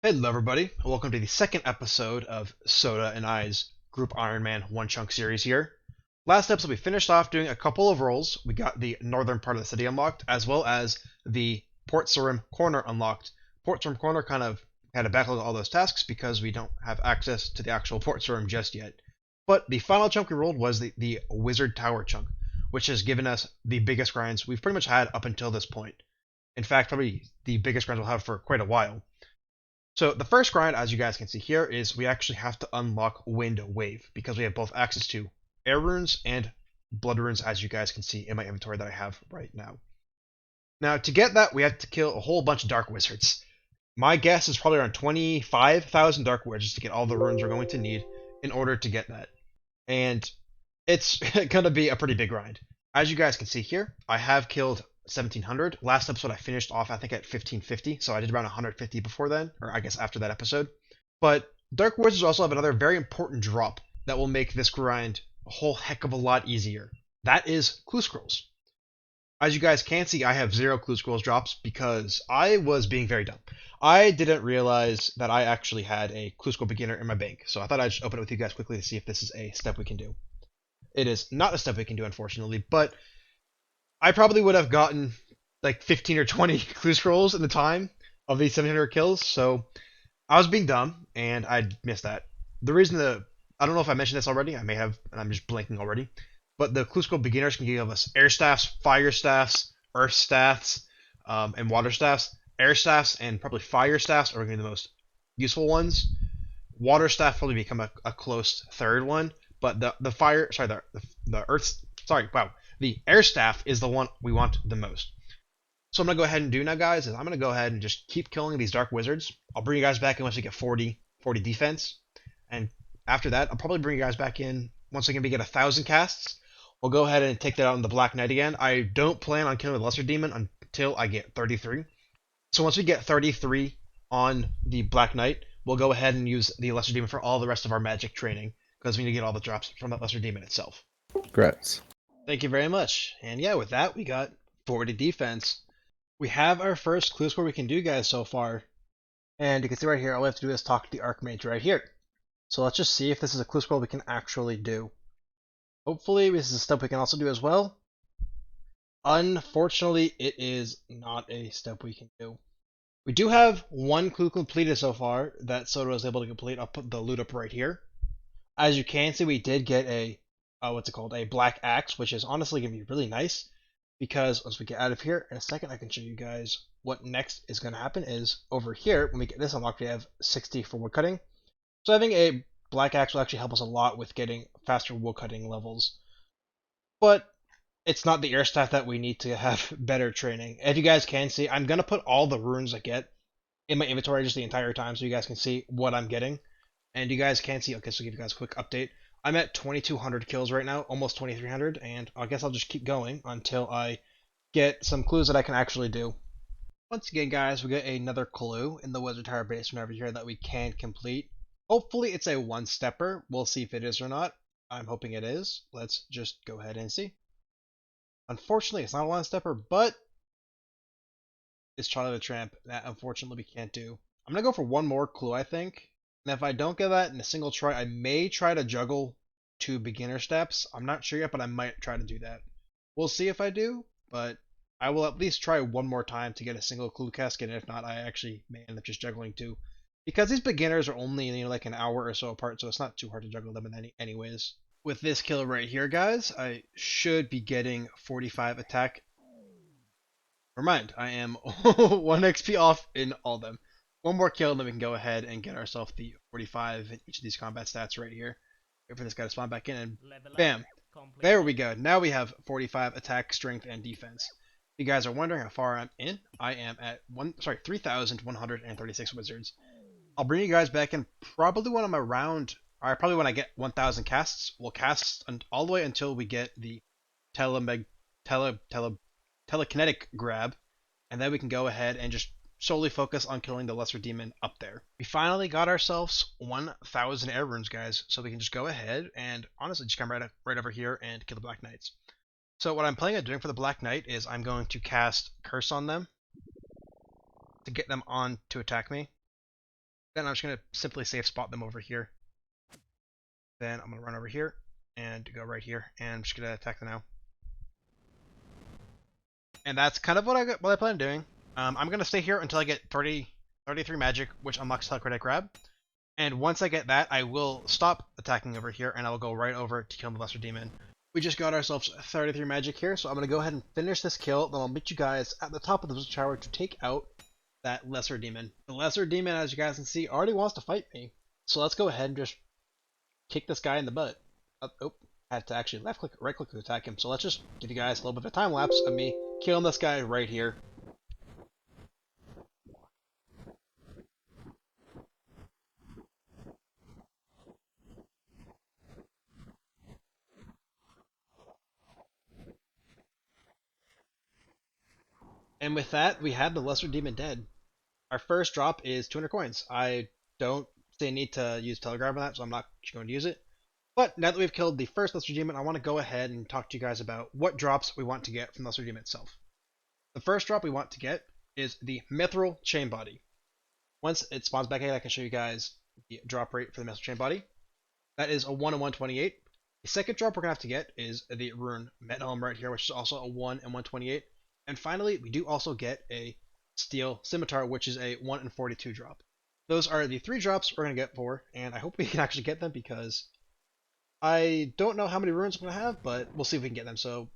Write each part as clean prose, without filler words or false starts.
Hello, everybody. Welcome to the second episode of Soda and I's Group Iron Man One Chunk series here. Last episode, we finished off doing a couple of roles. We got the northern part of the city unlocked, as well as the Port Sarim Corner unlocked. Port Sarim Corner kind of had to backlog all those tasks because we don't have access to the actual Port Sarim just yet. But the final chunk we rolled was the Wizard Tower chunk, which has given us the biggest grinds we've pretty much had up until this point. In fact, probably the biggest grinds we'll have for quite a while. So the first grind, as you guys can see here, is we actually have to unlock Wind Wave because we have both access to Air Runes and Blood Runes, as you guys can see in my inventory that I have right now. Now, to get that, we have to kill a whole bunch of Dark Wizards. My guess is probably around 25,000 Dark Wizards to get all the runes we're going to need in order to get that. And it's going to be a pretty big grind. As you guys can see here, I have killed 1700. Last episode I finished off I think at 1550, so I did around 150 before then, or I guess after that episode. But Dark Wizards also have another very important drop that will make this grind a whole heck of a lot easier. That is Clue Scrolls. As you guys can see, I have 0 Clue Scrolls drops because I was being very dumb. I didn't realize that I actually had a Clue Scroll Beginner in my bank, so I thought I'd just open it with you guys quickly to see if this is a step we can do. It is not a step we can do, unfortunately, but I probably would have gotten like 15 or 20 clue scrolls in the time of these 700 kills, so I was being dumb and I missed that. The reason I don't know if I mentioned this already, I may have, and I'm just blanking already, but the clue scroll beginners can give us air staffs, fire staffs, earth staffs, and water staffs. Air staffs and probably fire staffs are going to be the most useful ones. Water staff probably become a close third one, but the earth, wow, the air staff is the one we want the most. So I'm going to go ahead and do now, guys, is I'm going to go ahead and just keep killing these Dark Wizards. I'll bring you guys back in once we get 40 defense. And after that, I'll probably bring you guys back in once again we get 1,000 casts. We'll go ahead and take that out on the Black Knight again. I don't plan on killing the Lesser Demon until I get 33. So once we get 33 on the Black Knight, we'll go ahead and use the Lesser Demon for all the rest of our magic training because we need to get all the drops from that Lesser Demon itself. Congrats. Thank you very much. And yeah, with that, we got 40 defense. We have our first clue score we can do, guys, so far. And you can see right here, all we have to do is talk to the Archmage right here. So let's just see if this is a clue score we can actually do. Hopefully, this is a step we can also do as well. Unfortunately, it is not a step we can do. We do have one clue completed so far that Soda was able to complete. I'll put the loot up right here. As you can see, we did get a a black axe, which is honestly going to be really nice because once we get out of here in a second, I can show you guys what next is going to happen is over here, when we get this unlocked, we have 60 for woodcutting. So having a black axe will actually help us a lot with getting faster woodcutting levels. But it's not the air staff that we need to have better training. If you guys can see, I'm going to put all the runes I get in my inventory just the entire time so you guys can see what I'm getting. And you guys can see, okay, so I'll give you guys a quick update. I'm at 2,200 kills right now, almost 2,300, and I guess I'll just keep going until I get some clues that I can actually do. Once again, guys, we get another clue in the Wizard Tower basement over here that we can complete. Hopefully it's a one-stepper. We'll see if it is or not. I'm hoping it is. Let's just go ahead and see. Unfortunately, it's not a one-stepper, but it's Charlie the Tramp. That, unfortunately, we can't do. I'm going to go for one more clue, I think. And if I don't get that in a single try, I may try to juggle 2 beginner steps. I'm not sure yet, but I might try to do that. We'll see if I do, but I will at least try one more time to get a single clue casket, and if not, I actually may end up just juggling 2. Because these beginners are only like an hour or so apart, so it's not too hard to juggle them in anyways. With this kill right here, guys, I should be getting 45 attack. Never mind, I am 1 XP off in all of them. One more kill, and then we can go ahead and get ourselves the 45 in each of these combat stats right here. Wait for this guy to spawn back in, and bam! There we go. Now we have 45 attack, strength, and defense. If you guys are wondering how far I'm in, I am at 3,136 wizards. I'll bring you guys back in probably when I'm around, or probably when I get 1,000 casts. We'll cast all the way until we get the telekinetic grab, and then we can go ahead and just solely focus on killing the lesser demon up there. We finally got ourselves 1,000 air runes, guys, so we can just go ahead and honestly just come right over here and kill the Black Knights. So what I'm planning on doing for the Black Knight is I'm going to cast Curse on them to get them on to attack me. Then I'm just going to simply safe spot them over here. Then I'm going to run over here and go right here, and I'm just going to attack them now. And that's kind of what I plan on doing. I'm going to stay here until I get 33 magic, which unlocks Telecritic Grab. And once I get that, I will stop attacking over here, and I will go right over to kill the Lesser Demon. We just got ourselves 33 magic here, so I'm going to go ahead and finish this kill, then I'll meet you guys at the top of the Wizard Tower to take out that Lesser Demon. The Lesser Demon, as you guys can see, already wants to fight me. So let's go ahead and just kick this guy in the butt. Oh, had to actually right click to attack him. So let's just give you guys a little bit of a time lapse of me killing this guy right here. And with that, we have the Lesser Demon dead. Our first drop is 200 coins. I don't see a need to use Telegraph on that, so I'm not going to use it. But now that we've killed the first Lesser Demon, I want to go ahead and talk to you guys about what drops we want to get from Lesser Demon itself. The first drop we want to get is the Mithril Chain Body. Once it spawns back in, I can show you guys the drop rate for the Mithril Chain Body. That is a 1 in 128. The second drop we're going to have to get is the Rune Metal Helm right here, which is also a 1 in 128. And finally, we do also get a Steel Scimitar, which is a 1 in 42 drop. Those are the 3 drops we're going to get for, and I hope we can actually get them because I don't know how many runes I'm going to have, but we'll see if we can get them. So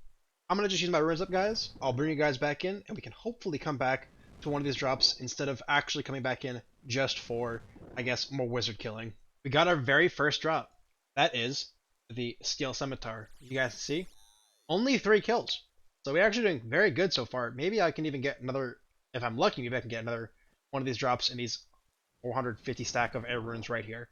I'm going to just use my runes up, guys. I'll bring you guys back in, and we can hopefully come back to one of these drops instead of actually coming back in just for, I guess, more wizard killing. We got our very first drop. That is the Steel Scimitar. You guys see? Only 3 kills. So we're actually doing very good so far. Maybe I can even get another, if I'm lucky, maybe I can get another one of these drops in these 450 stack of air runes right here.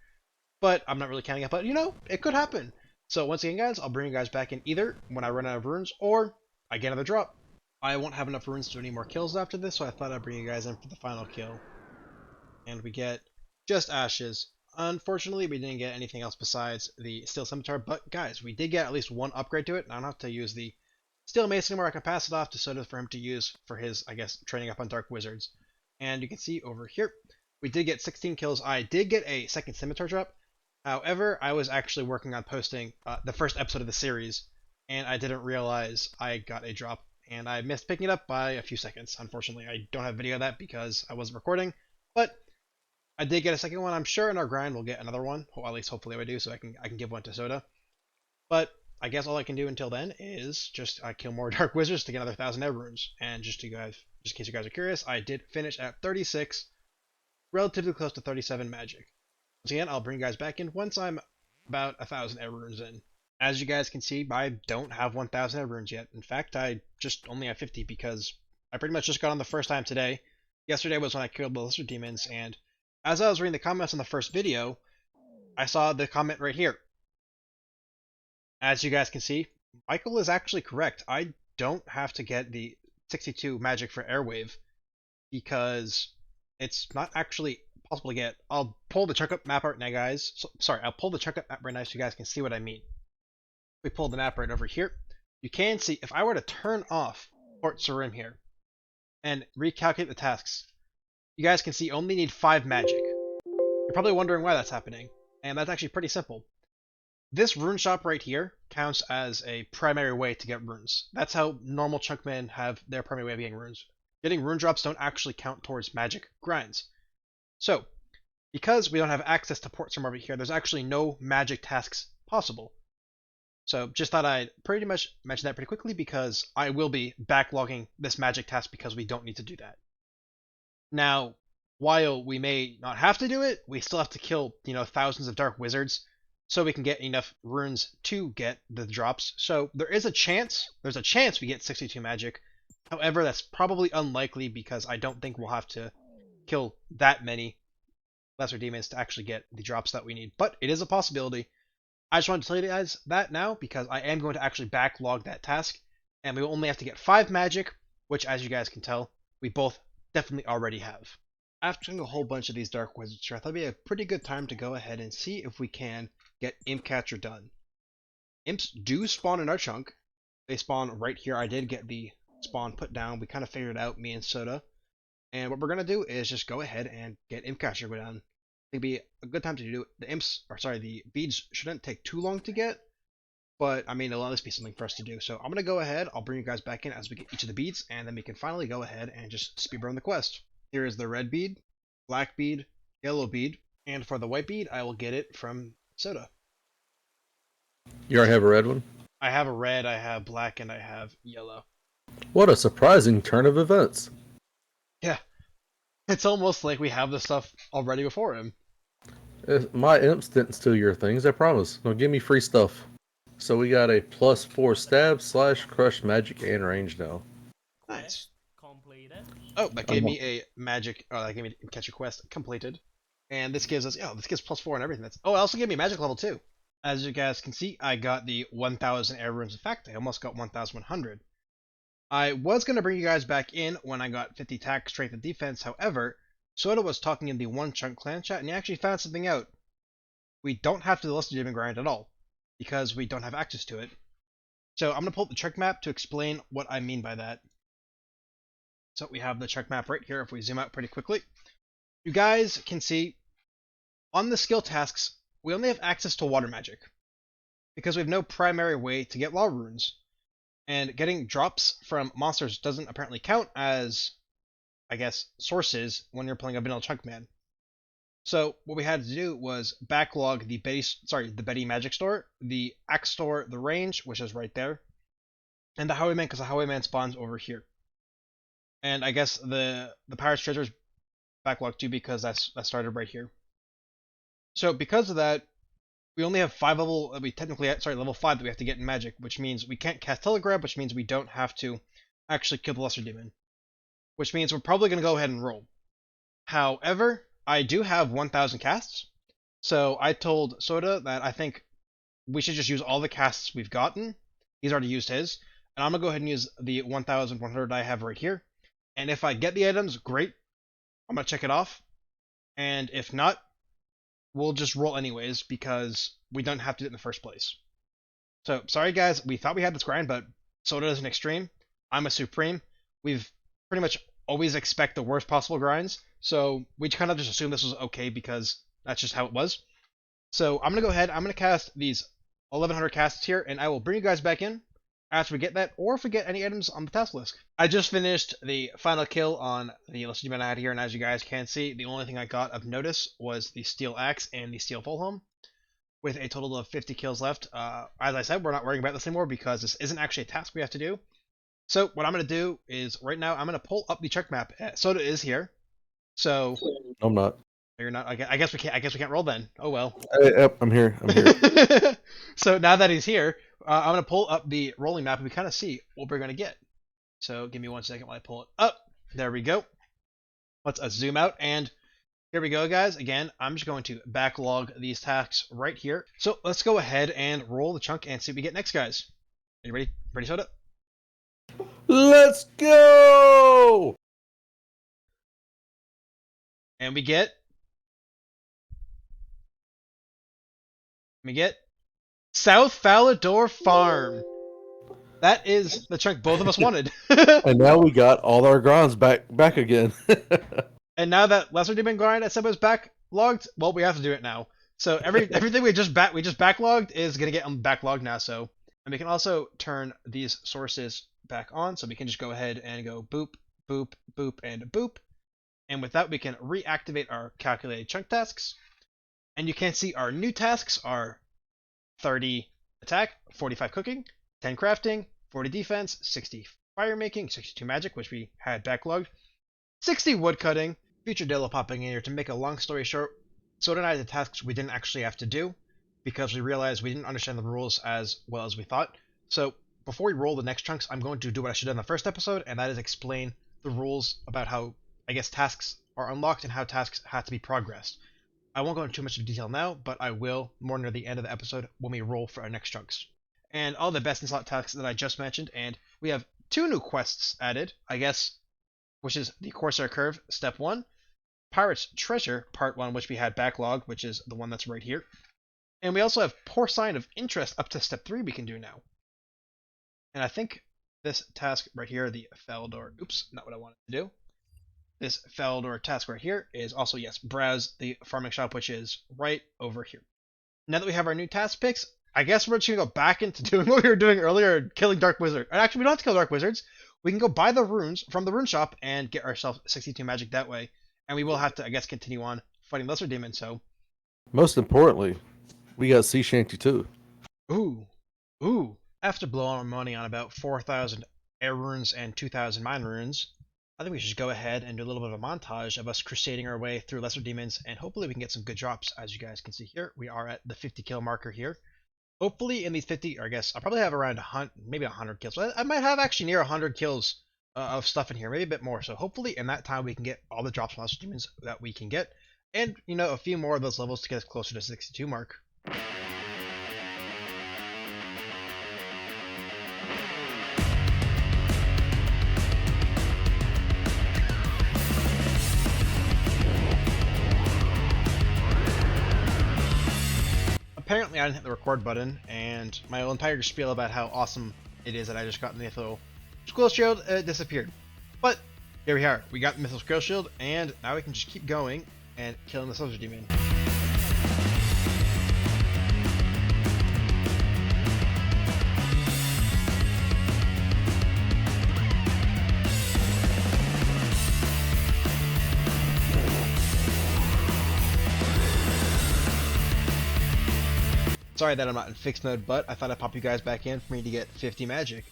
But I'm not really counting it, but you know, it could happen. So once again, guys, I'll bring you guys back in either when I run out of runes or I get another drop. I won't have enough runes to do any more kills after this, so I thought I'd bring you guys in for the final kill. And we get just ashes. Unfortunately, we didn't get anything else besides the Steel Scimitar, but guys, we did get at least one upgrade to it, and I don't have to use the Steel Mace anymore. I can pass it off to Soda for him to use for his, I guess, training up on Dark Wizards. And you can see over here, we did get 16 kills. I did get a second Scimitar drop. However, I was actually working on posting the first episode of the series, and I didn't realize I got a drop, and I missed picking it up by a few seconds. Unfortunately, I don't have video of that because I wasn't recording, but I did get a second one. I'm sure in our grind we'll get another one, or at least hopefully I do, so I can give one to Soda. But I guess all I can do until then is just kill more Dark Wizards to get another 1,000 Ebb runes. And just in case you guys are curious, I did finish at 36, relatively close to 37 magic. Once again, I'll bring you guys back in once I'm about 1,000 Ebb runes in. As you guys can see, I don't have 1,000 Ebb runes yet. In fact, I just only have 50 because I pretty much just got on the first time today. Yesterday was when I killed the Lesser Demons, and as I was reading the comments on the first video, I saw the comment right here. As you guys can see, Michael is actually correct. I don't have to get the 62 magic for Airwave because it's not actually possible to get. I'll pull the checkup map art now, guys. I'll pull the checkup map right now so you guys can see what I mean. We pull the map right over here. You can see if I were to turn off Port Sarim here and recalculate the tasks, you guys can see only need 5 magic. You're probably wondering why that's happening, and that's actually pretty simple. This rune shop right here counts as a primary way to get runes. That's how normal chunkmen have their primary way of getting runes. Getting rune drops don't actually count towards magic grinds. So, because we don't have access to Port Sarim over here, there's actually no magic tasks possible. So just thought I'd pretty much mention that pretty quickly because I will be backlogging this magic task because we don't need to do that. Now, while we may not have to do it, we still have to kill, thousands of Dark Wizards so we can get enough runes to get the drops. So there's a chance we get 62 magic. However, that's probably unlikely because I don't think we'll have to kill that many lesser demons to actually get the drops that we need. But it is a possibility. I just wanted to tell you guys that now because I am going to actually backlog that task, and we will only have to get 5 magic, which, as you guys can tell, we both definitely already have. After doing a whole bunch of these Dark Wizards here, I thought it'd be a pretty good time to go ahead and see if we can get Imp Catcher done. Imps do spawn in our chunk. They spawn right here. I did get the spawn put down. We kind of figured it out, me and Soda. And what we're going to do is just go ahead and get Imp Catcher done. it'd be a good time to do it. The beads shouldn't take too long to get, but I mean, it'll at least be something for us to do. So I'm gonna go ahead. I'll bring you guys back in as we get each of the beads, and then we can finally go ahead and just speedrun the quest. Here is the red bead, black bead, yellow bead, and for the white bead, I will get it from Soda. You already have a red one? I have a red, I have black, and I have yellow. What a surprising turn of events. Yeah, it's almost like we have the stuff already before him. If my imps didn't steal your things, I promise. Now give me free stuff. So we got a +4 stab, slash, crush, magic, and range now. Nice. Oh, that gave me a magic. Oh, that gave me catch a quest completed, and this gives us. Oh, this gives +4 and everything. Oh, it also gave me magic level 2. As you guys can see, I got the 1,000 air runes. In fact, I almost got 1,100. I was gonna bring you guys back in when I got 50 attack, strength, and defense. However, Soda was talking in the One Chunk clan chat, and he actually found something out. We don't have to do the Lesser Demon grind at all because we don't have access to it. So I'm gonna pull up the chunk map to explain what I mean by that. So we have the chunk map right here. If we zoom out pretty quickly, you guys can see on the skill tasks, we only have access to water magic because we have no primary way to get law runes. And getting drops from monsters doesn't apparently count as, I guess, sources when you're playing a vanilla chunk man. So what we had to do was backlog the Betty Magic Store, the Axe Store, the Range, which is right there, and the Highwayman, because the Highwayman spawns over here. And I guess the Pirate's Treasure is backlogged too because that started right here. So because of that, we only have level 5 that we have to get in Magic, which means we can't cast Telegrab, which means we don't have to actually kill the Lesser Demon. Which means we're probably going to go ahead and roll. However, I do have 1,000 casts, so I told Soda that I think we should just use all the casts we've gotten. He's already used his, and I'm going to go ahead and use the 1,100 I have right here. And if I get the items, great. I'm going to check it off. And if not, we'll just roll anyways because we don't have to do it in the first place. So, sorry guys, we thought we had this grind, but Soda is an extreme. I'm a supreme. We've pretty much always expect the worst possible grinds, so we kind of just assumed this was okay because that's just how it was. So I'm going to go ahead, I'm going to cast these 1,100 casts here, and I will bring you guys back in after we get that, or if we get any items on the task list. I just finished the final kill on the Lesser Demon I had here, and as you guys can see, the only thing I got of notice was the Steel Axe and the Steel Fulham, with a total of 50 kills left. As I said, we're not worrying about this anymore because this isn't actually a task we have to do. So what I'm going to do is, right now, I'm going to pull up the chunk map. Soda is here. So... I'm not. You're not. I guess we can't roll then. Oh well. Yep, I'm here. So now that he's here, I'm gonna pull up the rolling map and we kind of see what we're gonna get. So give me 1 second while I pull it up. There we go. Let's zoom out, and here we go, guys. Again, I'm just going to backlog these tasks right here. So let's go ahead and roll the chunk and see what we get next, guys. Are you ready? Ready, Soda? Let's go! And we get South Falador Farm. That is the chunk both of us wanted. And now we got all our grinds back again. And now that Lesser Demon grind I said was backlogged, well, we have to do it now. So everything we just backlogged is gonna get backlogged now. So, and we can also turn these sources back on, so we can just go ahead and go boop, boop, boop, and boop. And with that, we can reactivate our calculated chunk tasks. And you can see our new tasks are 30 attack, 45 cooking, 10 crafting, 40 defense, 60 firemaking, 62 magic, which we had backlogged, 60 woodcutting, future Dilla popping in here. To make a long story short, Soda and I did tasks we didn't actually have to do because we realized we didn't understand the rules as well as we thought. So before we roll the next chunks, I'm going to do what I should have done in the first episode, and that is explain the rules about how, I guess, tasks are unlocked and how tasks have to be progressed. I won't go into too much detail now, but I will more near the end of the episode when we roll for our next chunks. And all the best in slot tasks that I just mentioned, and we have 2 new quests added, I guess, which is the Corsair Curve, Step 1, Pirate's Treasure, Part 1, which we had backlogged, which is the one that's right here. And we also have Poor Sign of Interest up to Step 3 we can do now. And I think this task right here, the Falador, oops, not what I wanted to do. this failed or task right here is also, yes, browse the farming shop, which is right over here. Now that we have our new task picks, I guess we're just going to go back into doing what we were doing earlier, killing dark wizards. Actually, we don't have to kill dark wizards. We can go buy the runes from the rune shop and get ourselves 62 magic that way. And we will have to, I guess, continue on fighting lesser demons, so... Most importantly, we got Sea Shanty too. Ooh. After blowing our money on about 4,000 air runes and 2,000 mine runes, I think we should go ahead and do a little bit of a montage of us crusading our way through lesser demons, and hopefully we can get some good drops. As you guys can see here, we are at the 50 kill marker here. Hopefully in these 50, or I guess I'll probably have around 100, maybe 100 kills. I might have actually near 100 kills of stuff in here, maybe a bit more. So hopefully in that time we can get all the drops from lesser demons that we can get, and you know, a few more of those levels to get us closer to 62 mark. Apparently I didn't hit the record button, and my entire spiel about how awesome it is that I just got the Mythical Scroll Shield disappeared. But here we are. We got the Mythical Scroll Shield, and now we can just keep going and killing the Soldier Demon. Sorry that I'm not in fixed mode, but I thought I'd pop you guys back in for me to get 50 magic.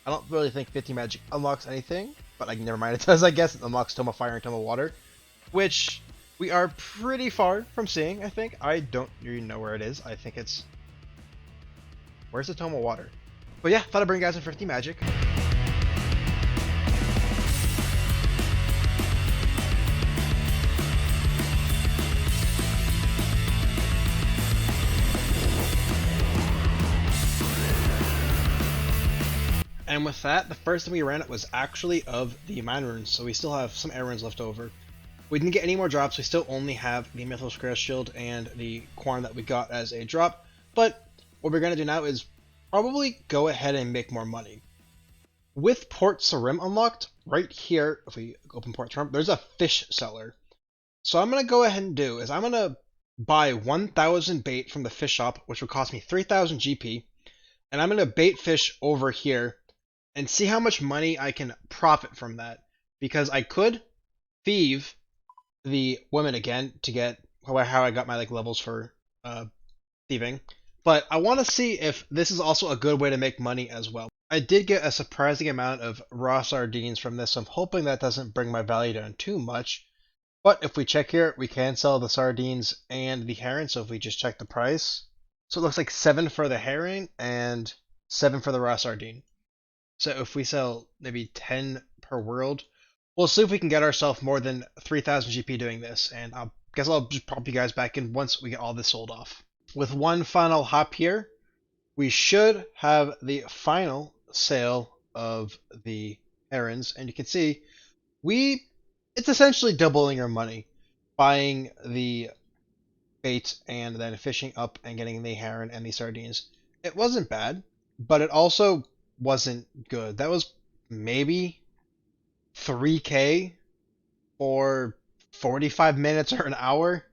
I don't really think 50 magic unlocks anything, but like, never mind, it does, I guess. It unlocks Tome of Fire and Tome of Water, which we are pretty far from seeing, I think. I don't even know where it is. I think it's... Where's the Tome of Water? But yeah, thought I'd bring you guys in 50 magic. And with that, the first thing we ran it was actually of the mine runes, so we still have some air runes left over. We didn't get any more drops, we still only have the Mythical Scroll Shield and the Quarn that we got as a drop, but what we're going to do now is probably go ahead and make more money. With Port Sarim unlocked, right here, if we open Port Sarim, there's a fish seller. So I'm going to go ahead and do is I'm going to buy 1,000 bait from the fish shop, which will cost me 3,000 GP, and I'm going to bait fish over here and see how much money I can profit from that, because I could thieve the women again to get how I got my like levels for thieving, but I want to see if this is also a good way to make money as well. I did get a surprising amount of raw sardines from this, so I'm hoping that doesn't bring my value down too much. But if we check here, we can sell the sardines and the herring, so if we just check the price, so it looks like 7 for the herring and 7 for the raw sardine. So if we sell maybe 10 per world, we'll see if we can get ourselves more than 3,000 GP doing this, and I guess I'll just pop you guys back in once we get all this sold off. With one final hop here, we should have the final sale of the herons, and you can see it's essentially doubling our money, buying the bait and then fishing up and getting the heron and the sardines. It wasn't bad, but it also wasn't good. That was maybe 3k for 45 minutes or an hour.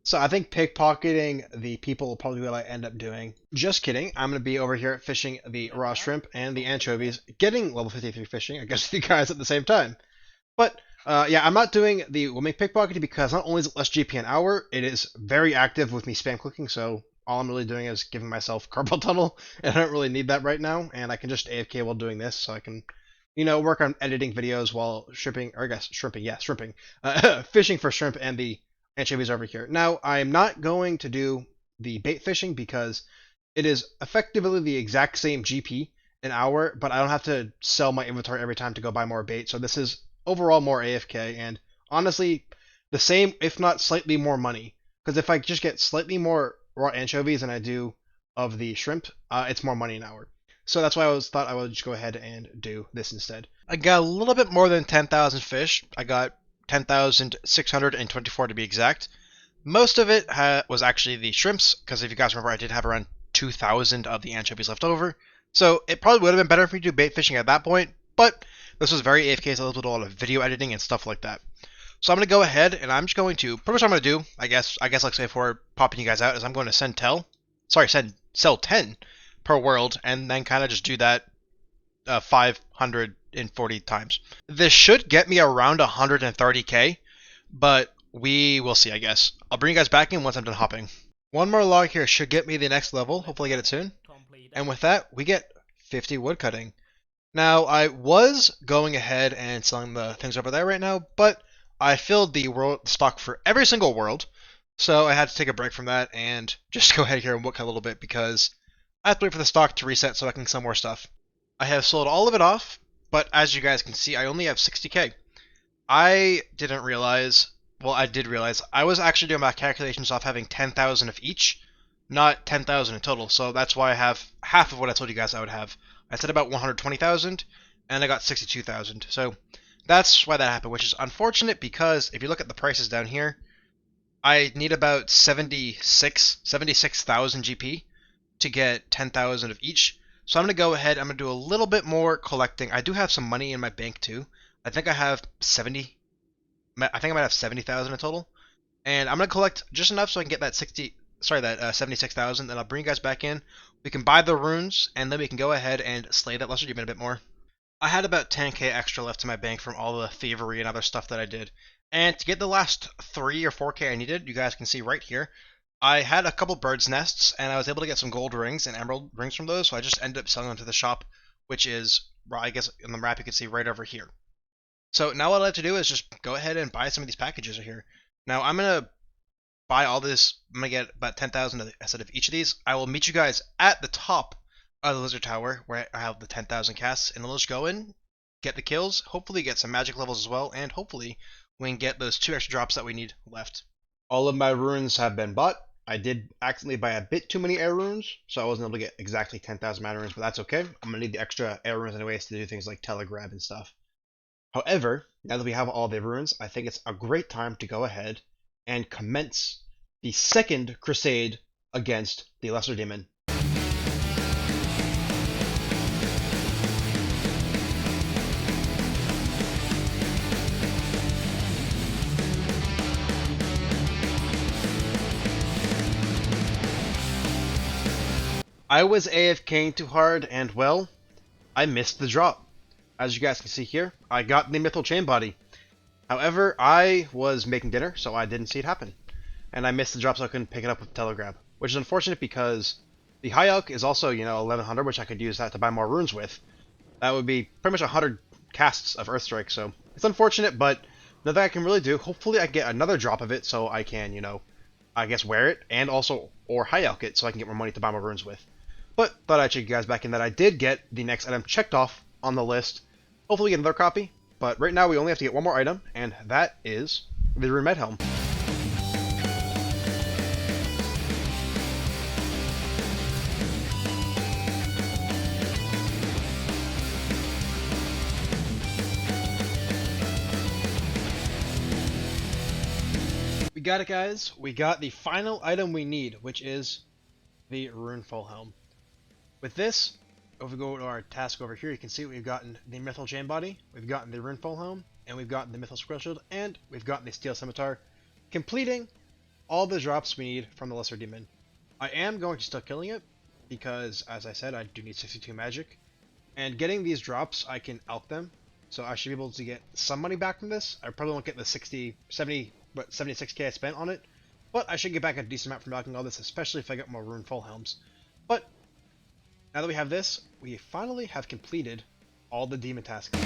So I think pickpocketing the people will probably be what I end up doing. Just kidding. I'm going to be over here fishing the raw shrimp and the anchovies, getting level 53 fishing, I guess, with you guys at the same time. But yeah, I'm not doing the women pickpocketing because not only is it less GP an hour, it is very active with me spam clicking, so all I'm really doing is giving myself carpal tunnel, and I don't really need that right now, and I can just AFK while doing this, so I can, you know, work on editing videos while shrimping, or I guess shrimping, yeah, shrimping, fishing for shrimp and the anchovies over here. Now, I'm not going to do the bait fishing because it is effectively the exact same GP an hour, but I don't have to sell my inventory every time to go buy more bait, so this is overall more AFK, and honestly, the same, if not slightly more money, because if I just get slightly more raw anchovies than I do of the shrimp, it's more money an hour. So that's why I thought I would just go ahead and do this instead. I got a little bit more than 10,000 fish. I got 10,624 to be exact. Most of it was actually the shrimps, because if you guys remember, I did have around 2,000 of the anchovies left over. So it probably would have been better for me to do bait fishing at that point, but this was very AFK, so I was able to do a lot of video editing and stuff like that. So I'm going to go ahead and I'm just going to, pretty much what I'm going to do, I guess like say before popping you guys out, is I'm going to sell 10 per world, and then kind of just do that 540 times. This should get me around 130k, but we will see, I guess. I'll bring you guys back in once I'm done hopping. One more log here should get me the next level, hopefully get it soon. And with that, we get 50 woodcutting. Now, I was going ahead and selling the things over there right now, but I filled the world stock for every single world, so I had to take a break from that and just go ahead here and woodcut a little bit because I have to wait for the stock to reset so I can sell more stuff. I have sold all of it off, but as you guys can see, I only have 60k. I didn't realize, well, I did realize, I was actually doing my calculations off having 10,000 of each, not 10,000 in total, so that's why I have half of what I told you guys I would have. I said about 120,000, and I got 62,000. So that's why that happened, which is unfortunate because if you look at the prices down here, I need about 76,000 GP to get 10,000 of each. So I'm going to go ahead, I'm going to do a little bit more collecting. I do have some money in my bank too. I think I have 70, I think I might have 70,000 in total. And I'm going to collect just enough so I can get that 76,000, then I'll bring you guys back in. We can buy the runes, and then we can go ahead and slay that lesser demon a bit more. I had about 10k extra left in my bank from all the thievery and other stuff that I did. And to get the last 3 or 4k I needed, you guys can see right here, I had a couple bird's nests, and I was able to get some gold rings and emerald rings from those, so I just ended up selling them to the shop, which is, I guess in the map you can see right over here. So now what I have to do is just go ahead and buy some of these packages here. Now I'm going to buy all this. I'm going to get about 10,000 instead of each of these. I will meet you guys at the top of the Lizard Tower where I have the 10,000 casts, and we'll just go in, get the kills, hopefully get some magic levels as well, and hopefully we can get those 2 extra drops that we need left. All of my runes have been bought. I did accidentally buy a bit too many air runes, so I wasn't able to get exactly 10,000 mana runes, but that's okay. I'm going to need the extra air runes anyways to do things like telegrab and stuff. However, now that we have all the runes, I think it's a great time to go ahead and commence the second crusade against the Lesser Demon. I was AFKing too hard, and well, I missed the drop. As you guys can see here, I got the Mythal Chain Body. However, I was making dinner, so I didn't see it happen. And I missed the drop, so I couldn't pick it up with Telegrab. Which is unfortunate because the High Elk is also, 1100, which I could use that to buy more runes with. That would be pretty much 100 casts of Earthstrike, so it's unfortunate, but nothing I can really do. Hopefully I get another drop of it so I can, I guess wear it, and also, or High Elk it so I can get more money to buy more runes with. But thought I'd check you guys back in that I did get the next item checked off on the list. Hopefully get another copy, but right now we only have to get one more item, and that is the Rune Med Helm. We got it, guys. We got the final item we need, which is the Runeful Helm. With this, if we go to our task over here, you can see we've gotten the Mythal Chain Body, we've gotten the Runeful Helm, and we've gotten the Mythal Squirrel Shield, and we've gotten the Steel Scimitar, completing all the drops we need from the Lesser Demon. I am going to still killing it, because, as I said, I do need 62 magic, and getting these drops, I can elk them, so I should be able to get some money back from this. I probably won't get the 76k I spent on it, but I should get back a decent amount from elking all this, especially if I get more Runeful Helms. But now that we have this, we finally have completed all the demon tasks.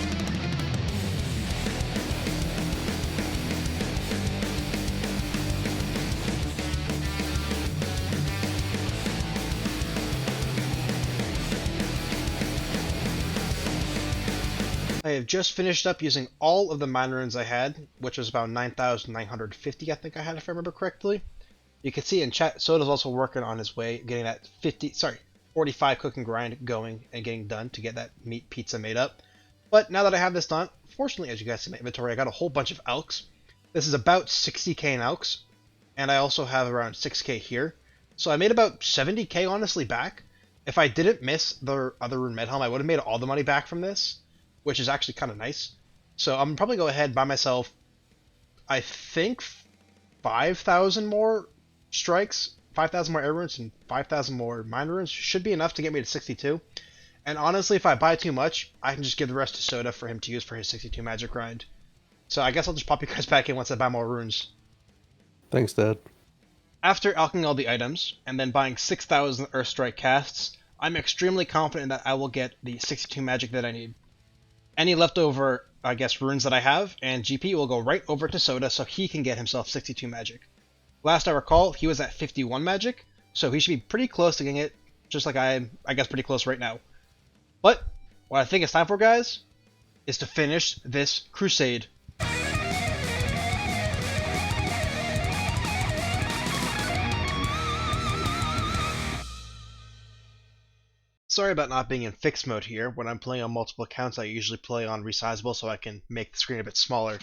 I have just finished up using all of the mana runes I had, which was about 9,950 I think I had if I remember correctly. You can see in chat, Soda's also working on his way, getting that 45 cooking grind going and getting done to get that meat pizza made up. But now that I have this done, fortunately, as you guys see in my inventory, I got a whole bunch of elks. This is about 60k in elks, and I also have around 6k here. So I made about 70k honestly back. If I didn't miss the other Rune Med Helm, I would have made all the money back from this, which is actually kind of nice. So I'm probably go ahead and buy myself I think 5,000 more strikes, 5,000 more air runes, and 5,000 more mine runes should be enough to get me to 62. And honestly, if I buy too much, I can just give the rest to Soda for him to use for his 62 magic grind. So I guess I'll just pop you guys back in once I buy more runes. Thanks, Dad. After alching all the items, and then buying 6,000 Earthstrike casts, I'm extremely confident that I will get the 62 magic that I need. Any leftover, I guess, runes that I have, and GP will go right over to Soda so he can get himself 62 magic. Last I recall, he was at 51 magic, so he should be pretty close to getting it, just like I guess, pretty close right now. But what I think it's time for, guys, is to finish this Crusade. Sorry about not being in fixed mode here. When I'm playing on multiple accounts, I usually play on resizable so I can make the screen a bit smaller.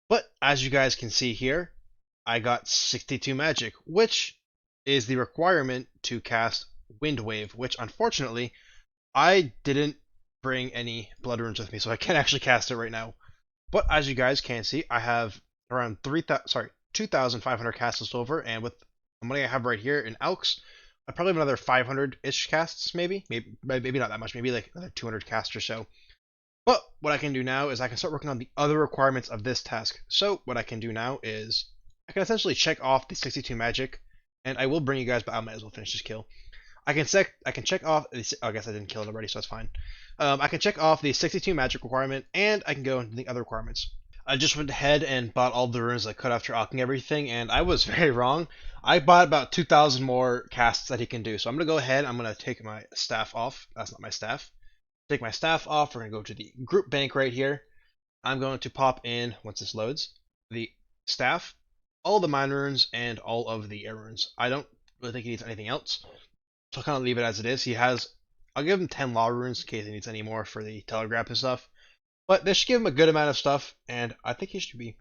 But as you guys can see here, I got 62 magic, which is the requirement to cast Wind Wave, which unfortunately I didn't bring any blood runes with me, so I can't actually cast it right now. But as you guys can see, I have around 2,500 casts over, and with the money I have right here in Alks, I probably have another 500-ish casts, maybe not that much, maybe like another 200 casts or so. But what I can do now is I can start working on the other requirements of this task. So what I can do now is I can essentially check off the 62 magic, and I will bring you guys, but I might as well finish this kill. I can check off. I guess I didn't kill it already, so that's fine. I can check off the 62 magic requirement, and I can go into the other requirements. I just went ahead and bought all the runes I could after alching everything, and I was very wrong. I bought about 2,000 more casts that he can do. So I'm going to go ahead, I'm going to take my staff off. That's not my staff. Take my staff off, we're going to go to the group bank right here. I'm going to pop in, once this loads, the staff, all the mine runes, and all of the air runes. I don't really think he needs anything else, so I'll kind of leave it as it is. I'll give him 10 law runes in case he needs any more for the telegraph and stuff. But this should give him a good amount of stuff, and I think he should be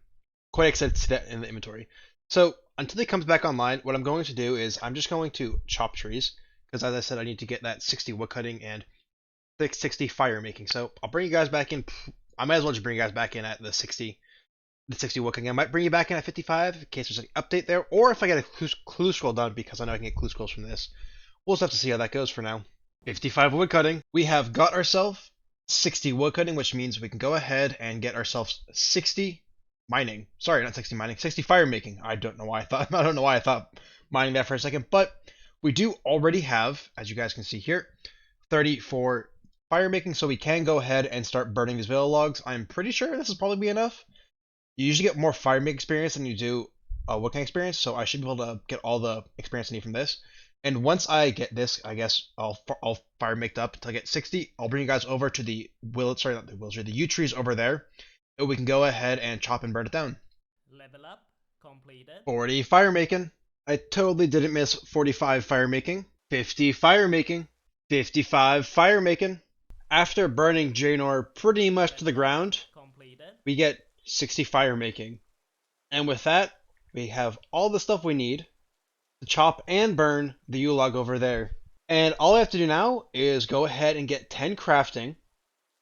quite excited to see that in the inventory. So until he comes back online, what I'm going to do is I'm just going to chop trees, because as I said, I need to get that 60 woodcutting and 60 firemaking. So I'll bring you guys back in. I might as well just bring you guys back in at the 60 woodcutting. I might bring you back in at 55 in case there's any update there, or if I get a clue scroll done, because I know I can get clue scrolls from this. We'll just have to see how that goes for now. 55 woodcutting. We have got ourselves 60 woodcutting, which means we can go ahead and get ourselves 60 mining. Sorry, not 60 mining, 60 firemaking. I don't know why I thought mining that for a second, but we do already have, as you guys can see here, 34 firemaking, so we can go ahead and start burning these willow logs. I'm pretty sure this will probably be enough. You usually get more firemaking experience than you do woodcutting experience, so I should be able to get all the experience I need from this. And once I get this, I guess I'll fire maked up until I get 60. I'll bring you guys over to the the yew trees over there, and we can go ahead and chop and burn it down. Level up completed. 40 fire making. I totally didn't miss 45 fire making. 50 fire making. 55 fire making. After burning Draynor pretty much to the ground, we get 60 fire making. And with that, we have all the stuff we need to chop and burn the yew log over there. And all I have to do now is go ahead and get 10 crafting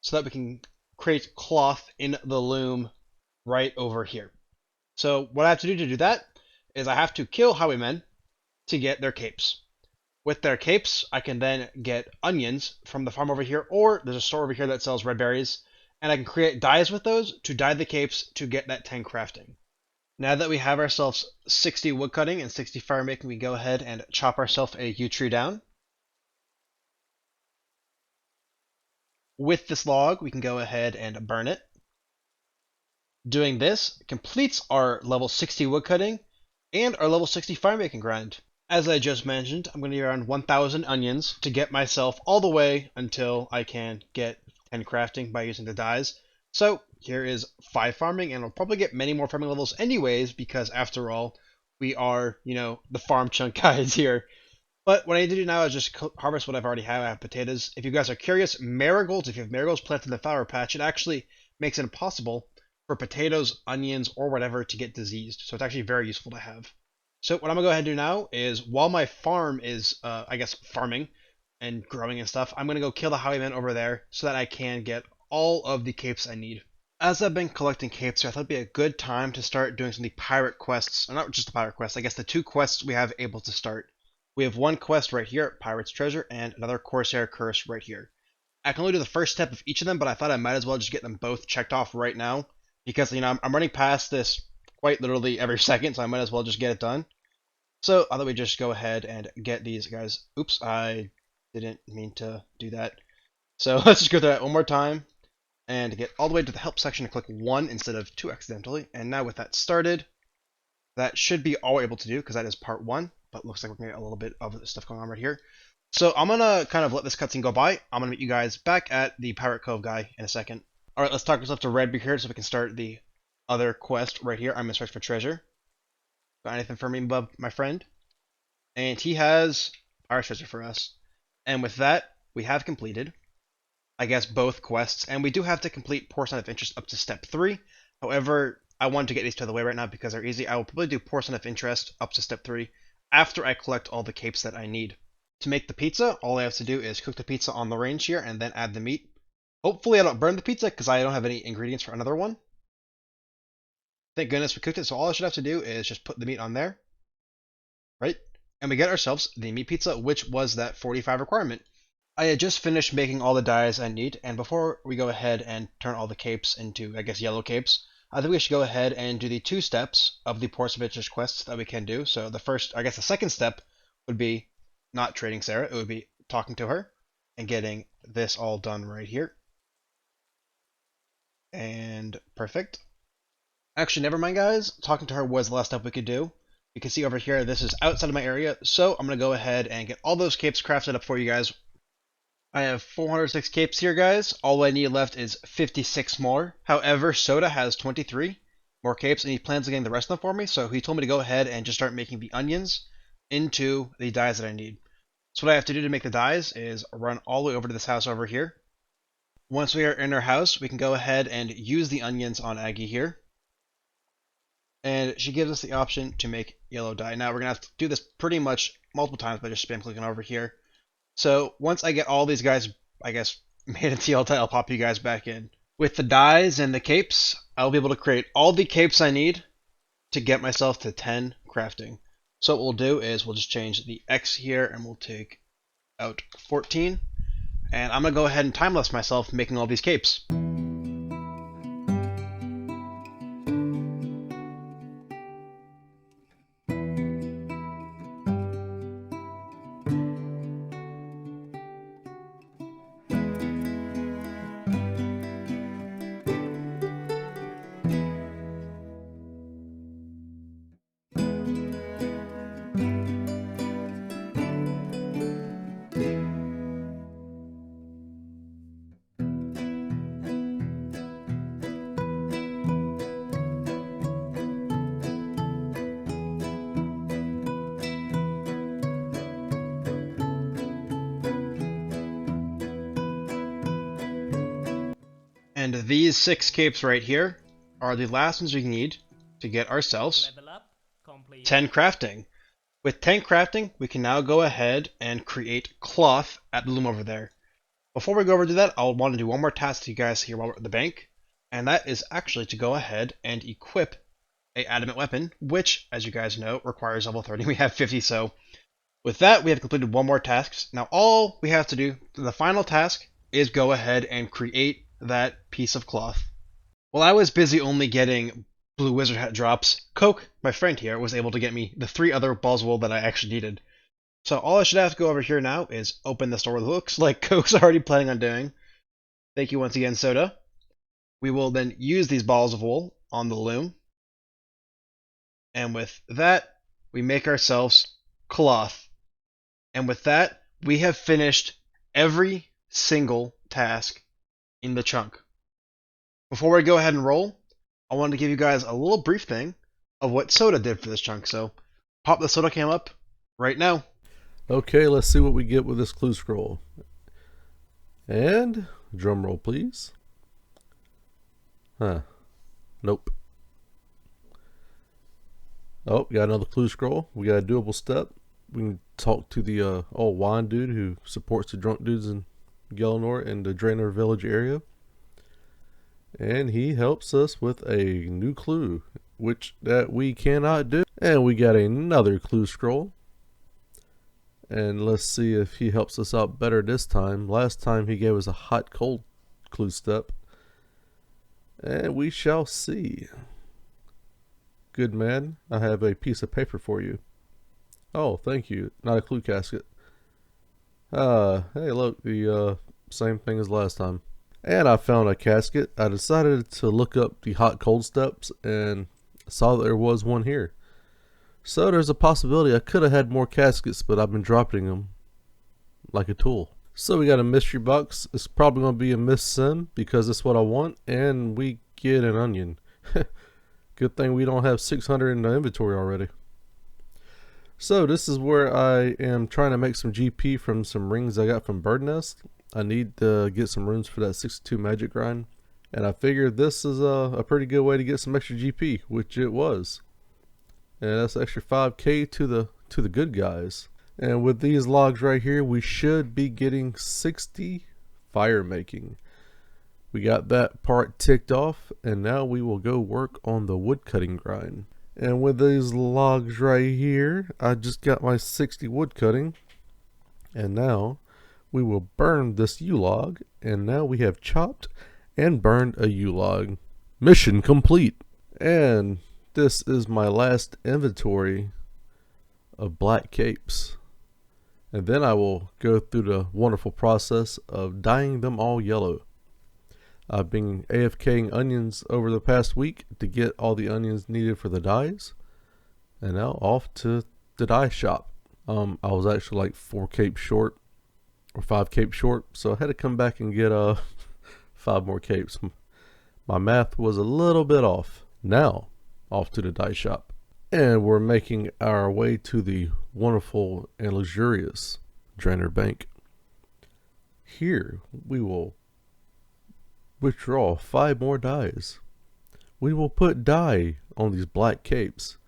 so that we can create cloth in the loom right over here. So what I have to do that is I have to kill highwaymen to get their capes. With their capes, I can then get onions from the farm over here, or there's a store over here that sells red berries, and I can create dyes with those to dye the capes to get that 10 crafting. Now that we have ourselves 60 woodcutting and 60 firemaking, we can go ahead and chop ourselves a yew tree down. With this log, we can go ahead and burn it. Doing this completes our level 60 woodcutting and our level 60 firemaking grind. As I just mentioned, I'm going to need around 1,000 onions to get myself all the way until I can get 10 crafting by using the dyes. So here is 5 farming, and I'll probably get many more farming levels anyways, because after all, we are, the farm chunk guys here. But what I need to do now is just harvest what I've already have. I have potatoes. If you guys are curious, marigolds, if you have marigolds planted in the flower patch, it actually makes it impossible for potatoes, onions, or whatever to get diseased. So it's actually very useful to have. So what I'm going to go ahead and do now is, while my farm is, farming and growing and stuff, I'm going to go kill the highwaymen over there so that I can get all of the capes I need. As I've been collecting capes here, I thought it'd be a good time to start doing some of the pirate quests, or not just the pirate quests, I guess the 2 quests we have able to start. We have one quest right here, Pirate's Treasure, and another Corsair Curse right here. I can only do the first step of each of them, but I thought I might as well just get them both checked off right now, because, I'm running past this quite literally every second, so I might as well just get it done. So I thought we'd just go ahead and get these guys. Oops, I didn't mean to do that. So let's just go through that one more time and get all the way to the help section and click 1 instead of 2 accidentally. And now with that started, that should be all we're able to do because that is part 1, but looks like we're going to get a little bit of stuff going on right here. So I'm going to kind of let this cutscene go by. I'm going to meet you guys back at the Pirate Cove guy in a second. Alright, let's talk ourselves to Redbeard here so we can start the other quest right here. I'm going to search for treasure. Got anything for me, bub, my friend? And he has our treasure for us. And with that, we have completed, I guess, both quests. And we do have to complete Poor Sign of Interest up to step 3. However, I wanted to get these out of the way right now because they're easy. I will probably do Poor Sign of Interest up to step 3 after I collect all the capes that I need. To make the pizza, all I have to do is cook the pizza on the range here and then add the meat. Hopefully I don't burn the pizza because I don't have any ingredients for another one. Thank goodness we cooked it, so all I should have to do is just put the meat on there. Right? And we get ourselves the meat pizza, which was that 45 requirement. I had just finished making all the dyes I need, and before we go ahead and turn all the capes into, I guess, yellow capes, I think we should go ahead and do the 2 steps of the Ports of Interest quests that we can do. So the second step would be not trading Sarah, it would be talking to her and getting this all done right here. And perfect. Actually, never mind, guys. Talking to her was the last step we could do. You can see over here, this is outside of my area, so I'm going to go ahead and get all those capes crafted up for you guys. I have 406 capes here, guys. All I need left is 56 more. However, Soda has 23 more capes, and he plans on getting the rest of them for me, so he told me to go ahead and just start making the onions into the dyes that I need. So what I have to do to make the dyes is run all the way over to this house over here. Once we are in our house, we can go ahead and use the onions on Aggie here. And she gives us the option to make yellow dye. Now we're going to have to do this pretty much multiple times by just spam clicking over here. So once I get all these guys, I guess, made into yellow dye, I'll pop you guys back in. With the dyes and the capes, I'll be able to create all the capes I need to get myself to 10 crafting. So what we'll do is we'll just change the X here and we'll take out 14. And I'm going to go ahead and time-lapse myself making all these capes. And these 6 capes right here are the last ones we need to get ourselves Level up. Complete. 10 crafting. With 10 crafting, we can now go ahead and create cloth at the loom over there. Before we go over to that, I'll want to do one more task to you guys here while we're at the bank, and that is actually to go ahead and equip a adamant weapon, which, as you guys know, requires level 30. We have 50, so with that, we have completed one more task. Now all we have to do, the final task, is go ahead and create that piece of cloth. While I was busy only getting blue wizard hat drops, Coke, my friend here, was able to get me the 3 other balls of wool that I actually needed. So all I should have to go over here now is open the store. It looks like Coke's already planning on doing. Thank you once again, Soda. We will then use these balls of wool on the loom. And with that, we make ourselves cloth. And with that, we have finished every single task in the chunk. Before we go ahead and roll, I wanted to give you guys a little brief thing of what Soda did for this chunk. So pop the Soda cam up right now. Okay, let's see what we get with this clue scroll. And drum roll, please. Huh. Nope. Oh, got another clue scroll. We got a doable step. We can talk to the old wine dude who supports the drunk dudes in Draynor and the Draynor village area. And he helps us with a new clue, which that we cannot do. And we got another clue scroll. And let's see if he helps us out better this time. Last time he gave us a hot cold clue step. And we shall see. Good man, I have a piece of paper for you. Oh, thank you. Not a clue casket. Hey look, the same thing as last time. And I found a casket. I decided to look up the hot cold steps and saw that there was one here. So there's a possibility I could have had more caskets, but I've been dropping them like a tool. So we got a mystery box. It's probably going to be a miss sim because it's what I want. And we get an onion. Good thing we don't have 600 in the inventory already. So this is where I am trying to make some GP from some rings I got from Bird Nest. I need to get some runes for that 62 magic grind. And I figured this is a pretty good way to get some extra GP, which it was. And that's extra 5k to the good guys. And with these logs right here, we should be getting 60 firemaking. We got that part ticked off, and now we will go work on the woodcutting grind. And with these logs right here, I just got my 60 woodcutting. And now we will burn this U-log, and now we have chopped and burned a U-log. Mission complete. And this is my last inventory of black capes. And then I will go through the wonderful process of dyeing them all yellow. I've been AFKing onions over the past week to get all the onions needed for the dyes. And now off to the dye shop. I was actually like 4 capes short, or 5 capes short, so I had to come back and get 5 more capes. My math was a little bit off. Now off to the dye shop. And we're making our way to the wonderful and luxurious Draynor Bank. Here we will withdraw 5 more dyes. We will put dye on these black capes,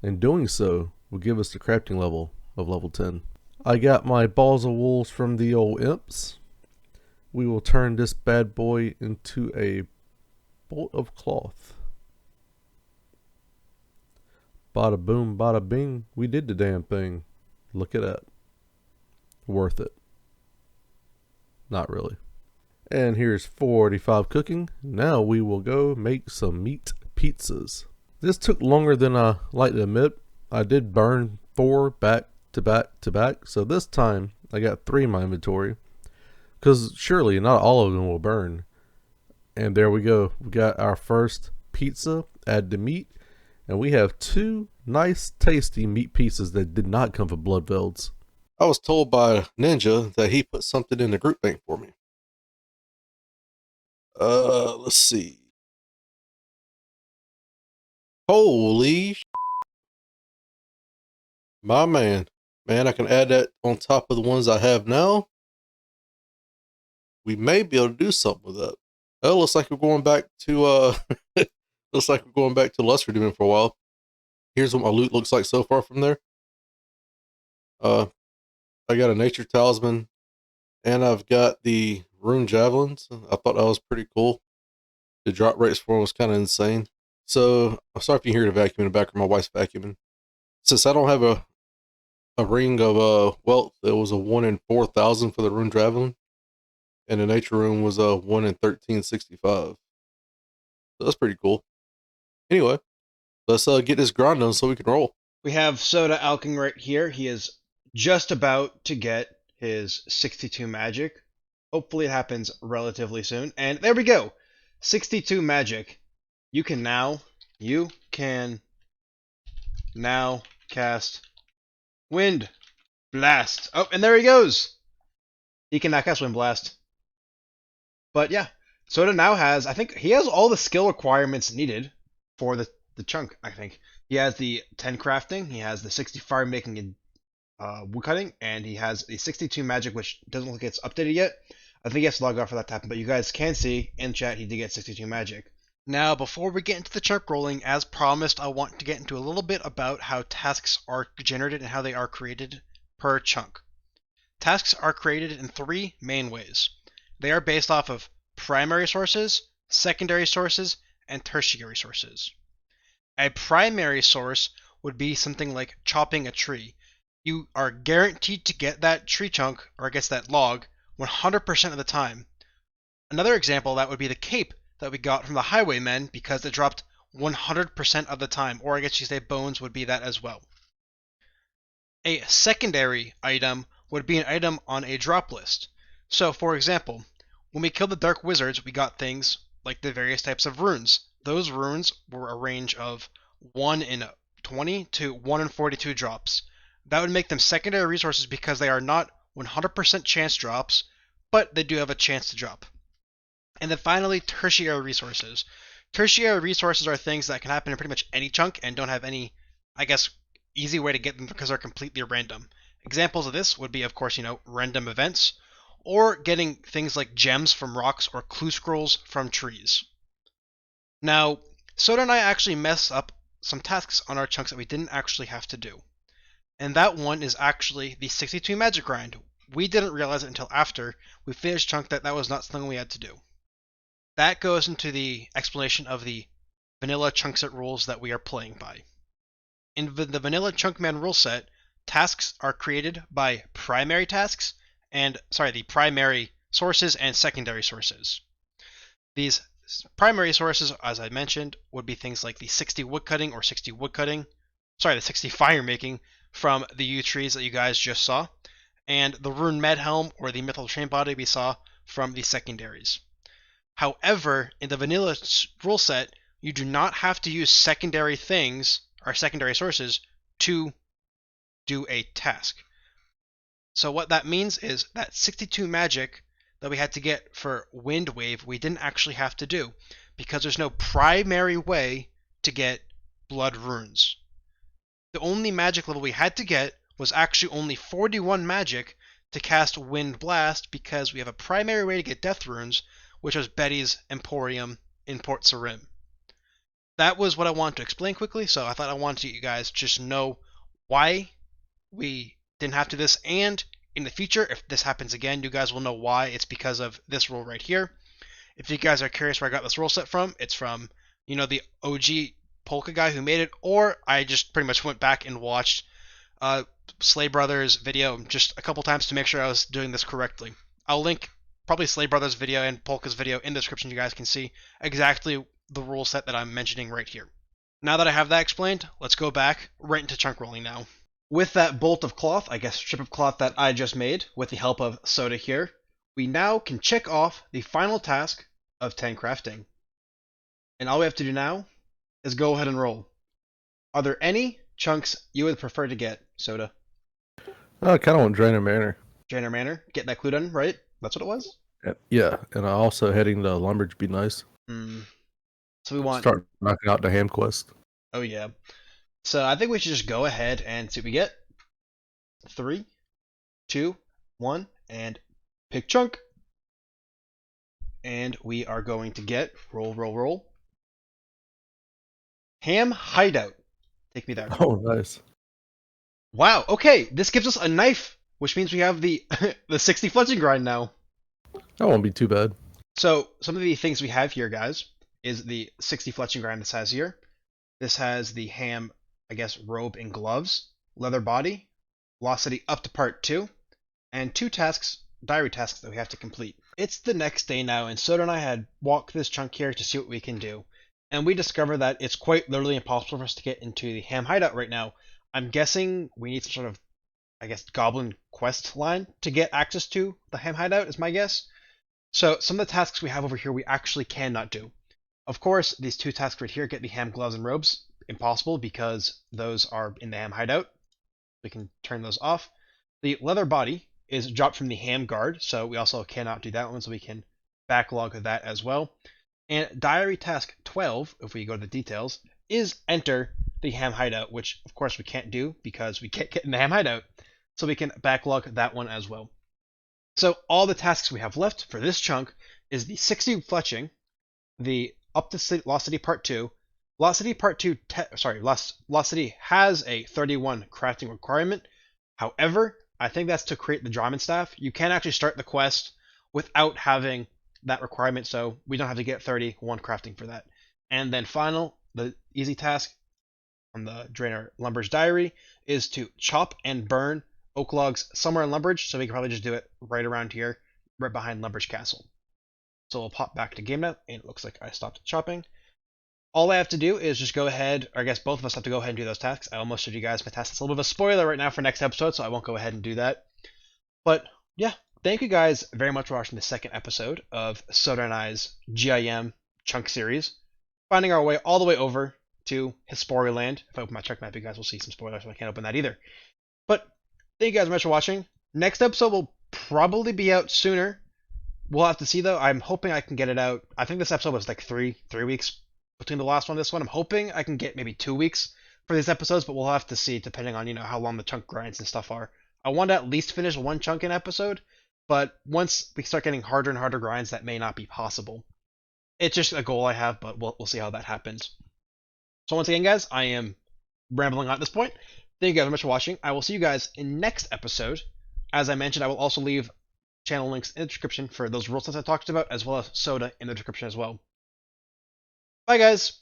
and doing so will give us the crafting level of level 10. I got my balls of wools from the old imps. We will turn this bad boy into a bolt of cloth. Bada boom, bada bing, we did the damn thing. Look at that. Worth it. Not really. And here's 485 cooking. Now we will go make some meat pizzas. This took longer than I like to admit. I did burn 4 back to back to back. So this time I got 3 in my inventory. Because surely not all of them will burn. And there we go. We got our first pizza. Add the meat. And we have 2 nice tasty meat pieces that did not come from blood velds. I was told by Ninja that he put something in the group bank for me. Let's see. Holy my man. Man, I can add that on top of the ones I have now. We may be able to do something with that. Oh, looks like we're going back to looks like we're going back to Lesser Demon for a while. Here's what my loot looks like so far from there. I got a nature talisman, and I've got the rune javelins. I thought that was pretty cool. The drop rates for them was kind of insane. So I'm sorry if you hear the vacuum in the background. My wife's vacuuming. Since I don't have a ring of wealth, it was a 1 in 4,000 for the rune javelin, and the nature rune was a 1 in 1365. So that's pretty cool. Anyway, let's get this grind done so we can roll. We have Soda alching right here. He is just about to get his 62 magic. Hopefully it happens relatively soon. And there we go. 62 magic. You can now cast Wind Blast. Oh, and there he goes. He can now cast Wind Blast. But yeah, Soda now has, I think he has all the skill requirements needed for the chunk, I think. He has the 10 crafting, he has the 60 fire making and woodcutting, and he has a 62 magic, which doesn't look like it's updated yet. I think he has to log off for that to happen, but you guys can see in chat he did get 62 magic. Now, before we get into the chunk rolling, as promised, I want to get into a little bit about how tasks are generated and how they are created per chunk. Tasks are created in 3 main ways. They are based off of primary sources, secondary sources, and tertiary sources. A primary source would be something like chopping a tree. You are guaranteed to get that tree chunk, or I guess that log, 100% of the time. Another example of that would be the cape that we got from the highwaymen because it dropped 100% of the time, or I guess you say bones would be that as well. A secondary item would be an item on a drop list. So, for example, when we killed the Dark Wizards, we got things like the various types of runes. Those runes were a range of 1 in 20 to 1 in 42 drops. That would make them secondary resources because they are not 100% chance drops, but they do have a chance to drop. And then finally, tertiary resources. Tertiary resources are things that can happen in pretty much any chunk and don't have any, I guess, easy way to get them because they're completely random. Examples of this would be, of course, random events, or getting things like gems from rocks or clue scrolls from trees. Now, Soda and I actually mess up some tasks on our chunks that we didn't actually have to do. And that one is actually the 62 magic grind. We didn't realize it until after we finished chunk that was not something we had to do. That goes into the explanation of the vanilla chunk set rules that we are playing by. In the vanilla Chunkman rule set, tasks are created by primary tasks the primary sources and secondary sources. These primary sources, as I mentioned, would be things like the 60 woodcutting or 60 woodcutting, the 60 firemaking from the yew trees that you guys just saw, and the rune medhelm or the mythical chain body we saw from the secondaries. However, in the vanilla rule set, you do not have to use secondary things or secondary sources to do a task. So what that means is that 62 magic that we had to get for Wind Wave, we didn't actually have to do because there's no primary way to get blood runes. The only magic level we had to get was actually only 41 magic to cast Wind Blast because we have a primary way to get death runes, which was Betty's Emporium in Port Sarim. That was what I wanted to explain quickly, so I thought I wanted you guys just know why we didn't have to do this, and in the future, if this happens again, you guys will know why. It's because of this rule right here. If you guys are curious where I got this rule set from, it's from, the OG Polka guy who made it, or I just pretty much went back and watched Slay Brothers' video just a couple times to make sure I was doing this correctly. I'll link probably Slay Brothers' video and Polka's video in the description. You guys can see exactly the rule set that I'm mentioning right here. Now that I have that explained, let's go back right into chunk rolling now. With that bolt of cloth, I guess strip of cloth that I just made, with the help of Soda here, we now can check off the final task of 10 crafting. And all we have to do now is go ahead and roll. Are there any chunks you would prefer to get, Soda? I kind of want Draynor Manor. Draynor Manor? Get that clue done, right? That's what it was? Yeah, and also heading to Lumbridge would be nice. So we want... Start knocking out the ham quest. Oh yeah. So I think we should just go ahead and see what we get. 3, 2, 1, and pick chunk. And we are going to get, roll. Ham Hideout. Take me there. Oh, nice. Wow, okay, this gives us a knife, which means we have the the 60 fletching grind now. That won't be too bad. So some of the things we have here, guys, is the 60 fletching grind this has here. This has the ham, I guess, robe and gloves, leather body, velocity up to part 2, and 2 tasks, diary tasks that we have to complete. It's the next day now, and Soda and I had walked this chunk here to see what we can do. And we discovered that it's quite literally impossible for us to get into the ham hideout right now. I'm guessing we need some sort of, I guess, goblin quest line to get access to the ham hideout, is my guess. So some of the tasks we have over here we actually cannot do. Of course, these 2 tasks right here, get the ham gloves and robes, impossible because those are in the ham hideout. We can turn those off. The leather body is dropped from the ham guard, so we also cannot do that one, so we can backlog that as well. And diary task 12, if we go to the details, is enter the ham hideout, which of course we can't do because we can't get in the ham hideout, so we can backlog that one as well. So all the tasks we have left for this chunk is the 60 fletching, the up to Lost City Part 2. Lost City Part 2, Lost City has a 31 crafting requirement. However, I think that's to create the Dryman staff. You can actually start the quest without having that requirement, so we don't have to get 31 crafting for that. And then the easy task on the Draynor Lumber's Diary is to chop and burn oak logs somewhere in Lumbridge, so we can probably just do it right around here, right behind Lumbridge Castle. So we'll pop back to game now, and it looks like I stopped chopping. All I have to do is just go ahead, or I guess both of us have to go ahead and do those tasks. I almost showed you guys my tasks. It's a little bit of a spoiler right now for next episode, so I won't go ahead and do that. But yeah, thank you guys very much for watching the second episode of Soda and I's GIM chunk series, finding our way all the way over to Hespori land. If I open my chunk map, you guys will see some spoilers, so I can't open that either. But thank you guys very much for watching. Next episode will probably be out sooner. We'll have to see though. I'm hoping I can get it out. I think this episode was like three weeks between the last one and this one. I'm hoping I can get maybe 2 weeks for these episodes, but we'll have to see depending on how long the chunk grinds and stuff are. I want to at least finish one chunk an episode, but once we start getting harder and harder grinds, that may not be possible. It's just a goal I have, but we'll see how that happens. So once again, guys, I am rambling on at this point. Thank you guys very much for watching. I will see you guys in next episode. As I mentioned, I will also leave channel links in the description for those rule sets I talked about, as well as Soda in the description as well. Bye, guys!